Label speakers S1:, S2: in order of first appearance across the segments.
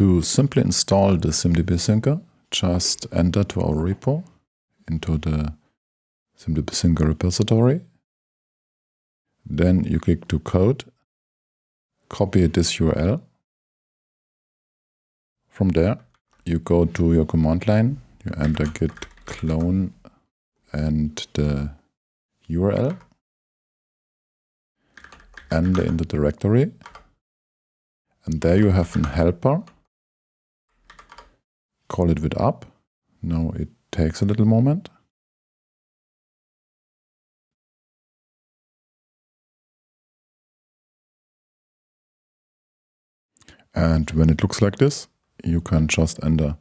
S1: To simply install the CMDB syncer, just enter to our repo into the CMDB syncer repository. Then you click to code, copy this URL. From there, you go to your command line, you enter git clone and the URL, enter in the directory, and there you have a helper. Call it with up. Now it takes a little moment. And when it looks like this, you can just enter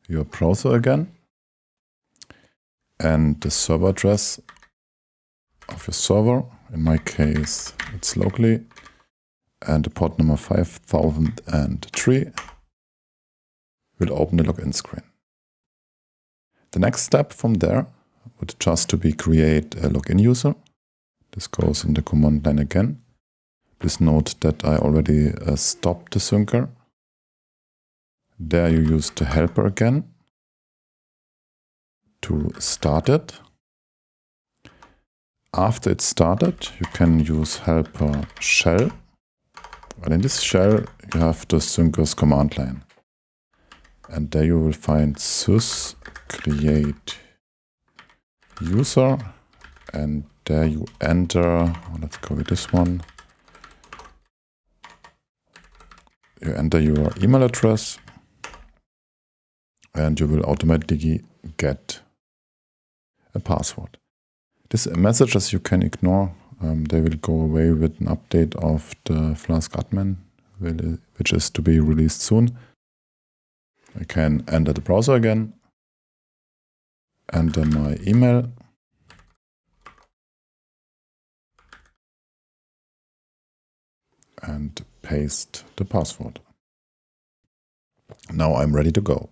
S1: your browser again and the server address of your server. In my case, it's locally, and the port number 5003 will open the login screen. The next step from there would just to be create a login user. This goes in the command line again. Please note that I already stopped the syncer. There you use the helper again to start it. After it's started, you can use helper shell. And in this shell, you have the syncer's command line. And there you will find sys create user. And there you enter, let's go with this one. You enter your email address and you will automatically get a password. These messages you can ignore. They will go away with an update of the Flask admin, which is to be released soon. I can enter the browser again, enter my email, and paste the password. Now I'm ready to go.